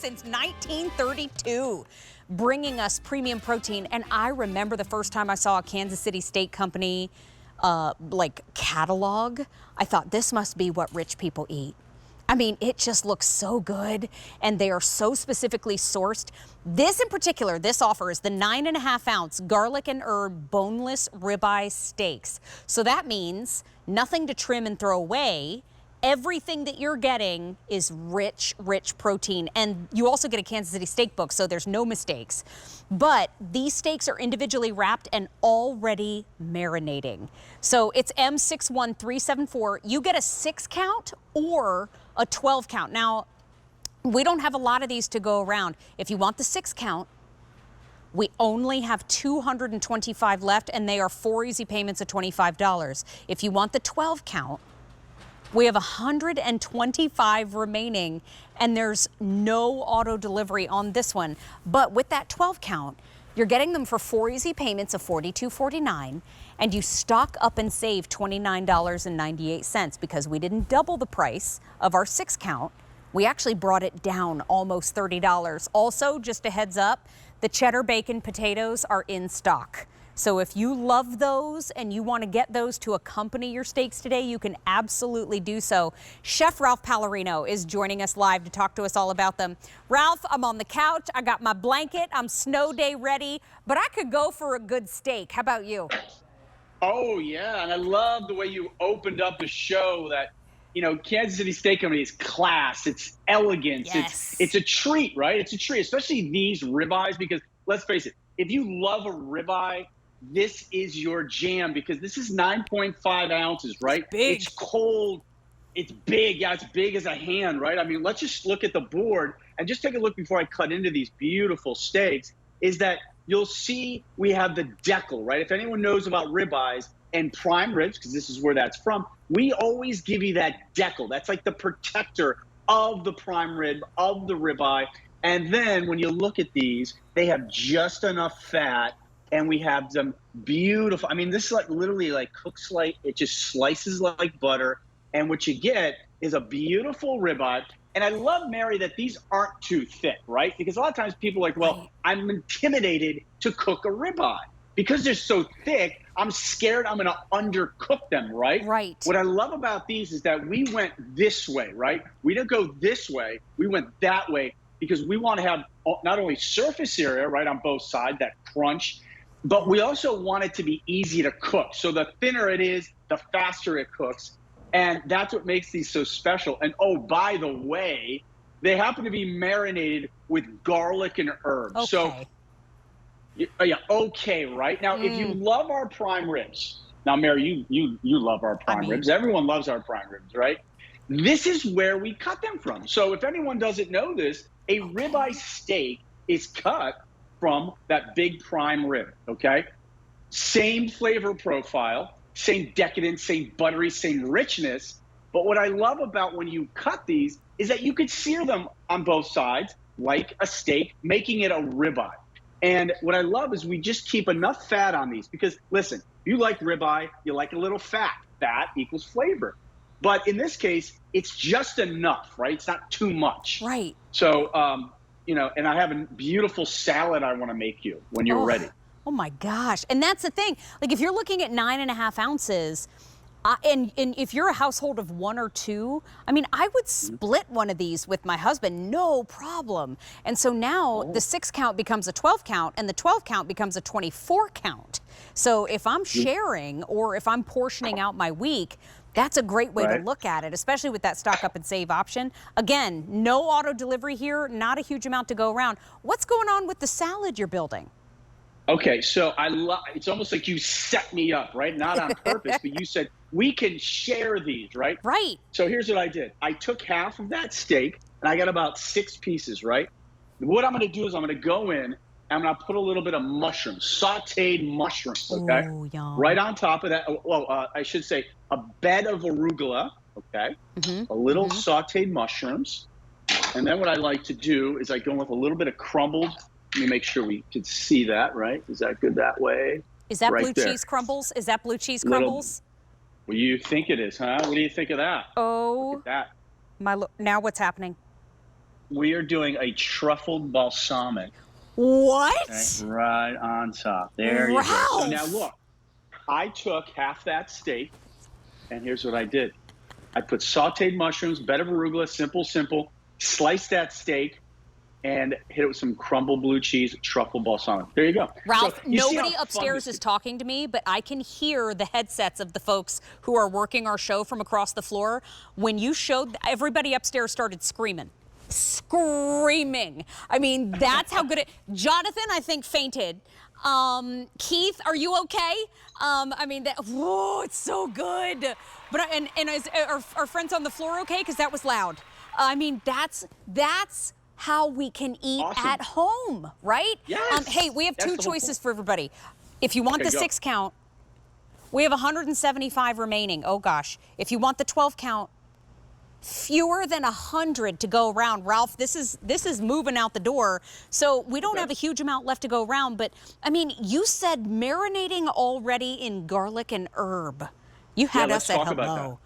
since 1932, bringing us premium protein. And I remember the first time I saw a Kansas City Steak Company catalog. I thought, this must be what rich people eat. I mean, it just looks so good, and they are so specifically sourced. This in particular, this offer is the 9.5-ounce garlic and herb boneless ribeye steaks. So that means nothing to trim and throw away. Everything that you're getting is rich, rich protein. And you also get a Kansas City steak book, so there's no mistakes. But these steaks are individually wrapped and already marinating. So it's M61374. You get a 6 count or a 12 count. Now, we don't have a lot of these to go around. If you want the 6 count, we only have 225 left, and they are 4 easy payments of $25. If you want the 12 count, we have 125 remaining, and there's no auto delivery on this one. But with that 12 count, you're getting them for 4 easy payments of $42.49, and you stock up and save $29.98 because we didn't double the price of our 6 count. We actually brought it down almost $30. Also, just a heads up, the cheddar bacon potatoes are in stock. So if you love those and you want to get those to accompany your steaks today, you can absolutely do so. Chef Ralph Pallarino is joining us live to talk to us all about them. Ralph, I'm on the couch. I got my blanket. I'm snow day ready, but I could go for a good steak. How about you? Oh, yeah. And I love the way you opened up the show that, you know, Kansas City Steak Company is class. It's elegance. Yes. It's a treat, right? It's a treat, especially these ribeyes, because let's face it, if you love a ribeye, this is your jam, because this is 9.5 ounces, right? It's cold. It's big. Yeah, it's big as a hand, right? I mean, let's just look at the board and just take a look before I cut into these beautiful steaks, is that you'll see we have the decal, right? If anyone knows about ribeyes and prime ribs, because this is where that's from, we always give you that decal. That's like the protector of the prime rib, of the ribeye. And then when you look at these, they have just enough fat, and we have them beautiful. I mean, this is like literally like cooks like, it just slices like butter. And what you get is a beautiful ribeye. And I love, Mary, that these aren't too thick, right? Because a lot of times people are like, well, I'm intimidated to cook a ribeye. Because they're so thick, I'm scared I'm gonna undercook them, right? Right. What I love about these is that we went this way, right? We didn't go this way, we went that way, because we want to have not only surface area, right, on both sides, that crunch, but we also want it to be easy to cook. So the thinner it is, the faster it cooks. And that's what makes these so special. And oh, by the way, they happen to be marinated with garlic and herbs. Okay. So, yeah, okay, right? Now, if you love our prime ribs, now, Mary, you love our prime ribs. Everyone loves our prime ribs, right? This is where we cut them from. So if anyone doesn't know this, a ribeye steak is cut from that big prime rib, okay? Same flavor profile, same decadence, same buttery, same richness. But what I love about when you cut these is that you could sear them on both sides like a steak, making it a ribeye. And what I love is we just keep enough fat on these, because listen, you like ribeye, you like a little fat. Fat equals flavor. But in this case, it's just enough, right? It's not too much. Right. So, you know, and I have a beautiful salad I want to make you when you're ready. Oh my gosh. And that's the thing. Like, if you're looking at 9.5 ounces, and if you're a household of 1 or 2, I mean, I would split one of these with my husband, no problem. And so now the 6 count becomes a 12 count, and the 12 count becomes a 24 count. So if I'm sharing, or if I'm portioning out my week, that's a great way to look at it, especially with that stock up and save option. Again, no auto delivery here, not a huge amount to go around. What's going on with the salad you're building? Okay, so it's almost like you set me up, right? Not on purpose, but you said we can share these, right? Right. So here's what I did. I took half of that steak, and I got about 6 pieces, right? What I'm gonna do is I'm gonna go in, I'm gonna put a little bit of mushrooms, sauteed mushrooms, okay? Ooh, yum. Right on top of that, well, I should say a bed of arugula, okay? A little sauteed mushrooms. And then what I like to do is I go with a little bit of crumbled. Let me make sure we can see that, right? Is that good that way? Is that right blue there. cheese crumbles? Is that blue cheese crumbles? What do you think it is, huh? What do you think of that? Oh, Look at that. now what's happening? we are doing a truffled balsamic. What? Okay, right on top. There you go. So now look, I took half that steak, and here's what I did. I put sauteed mushrooms, bed of arugula, simple, sliced that steak, and hit it with some crumbled blue cheese, truffle balsamic. There you go. Ralph, So nobody upstairs is talking to me, but I can hear the headsets of the folks who are working our show from across the floor. When you showed, everybody upstairs started screaming. I mean, that's how good it. Jonathan, I think, fainted. Keith, are you okay? I mean, whoa, it's so good. But and is our friends on the floor okay? Because that was loud. I mean, that's how we can eat at home, right? Yes. Hey, we have two choices for everybody. If you want the 6 count, we have 175 remaining. Oh gosh. If you want the 12 count, fewer than 100 to go around. Ralph, this is moving out the door. So we don't have a huge amount left to go around, but I mean, you said marinating already in garlic and herb. You had us at hello.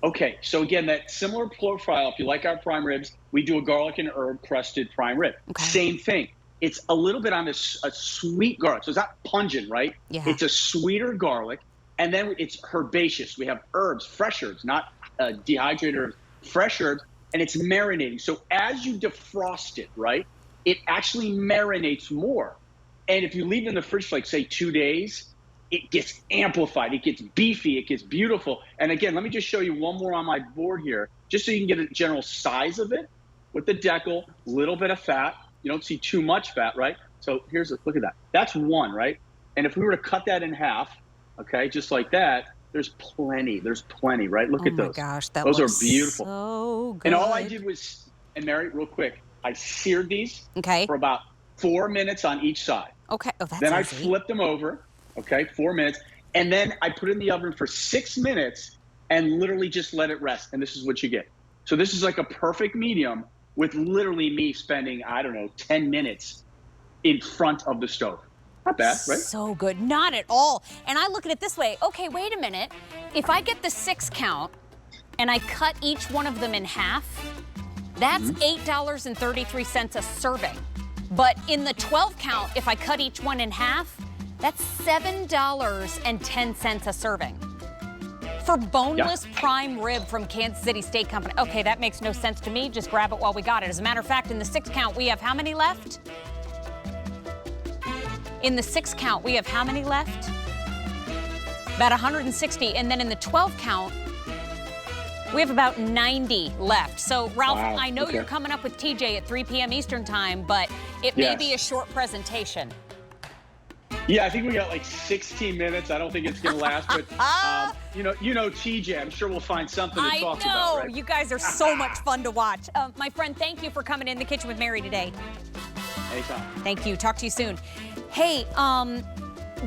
Okay, so again, that similar profile, if you like our prime ribs, we do a garlic and herb crusted prime rib. Okay. Same thing. It's a little bit on a sweet garlic. So it's not pungent, right? Yeah. It's a sweeter garlic. And then it's herbaceous. We have herbs, fresh herbs, not dehydrated herbs, fresh herbs, and it's marinating. So as you defrost it, right, it actually marinates more. And if you leave it in the fridge for, like, say, 2 days, it gets amplified. It gets beefy. It gets beautiful. And again, let me just show you one more on my board here, just so you can get a general size of it with the decal, little bit of fat. You don't see too much fat, right? So look at that. That's one, right? And if we were to cut that in half, okay, just like that, there's plenty, right? Look at those. Oh my gosh, those are beautiful. So good. And all I did was, and Mary, real quick, I seared these for about 4 minutes on each side. Okay, oh, that's Then I easy. flipped them over, okay, 4 minutes, and then I put it in the oven for 6 minutes and literally just let it rest, and this is what you get. So this is like a perfect medium with literally me spending, I don't know, 10 minutes in front of the stove. Not bad, right? So good. Not at all. And I look at it this way. Okay, wait a minute. If I get the 6 count and I cut each one of them in half, that's $8.33 a serving. But in the 12 count, if I cut each one in half, that's $7.10 a serving. For boneless prime rib from Kansas City Steak Company. Okay, that makes no sense to me. Just grab it while we got it. As a matter of fact, in the 6 count, we have how many left? In the 6 count, we have how many left? About 160. And then in the 12 count, we have about 90 left. So, Ralph, I know you're coming up with TJ at 3 p.m. Eastern time, but it may be a short presentation. Yeah, I think we got like 16 minutes. I don't think it's going to last, but you know TJ. I'm sure we'll find something to talk about. I know. Right? You guys are so much fun to watch. My friend, thank you for coming in the kitchen with Mary today. Anytime. Thank you. Talk to you soon. Hey,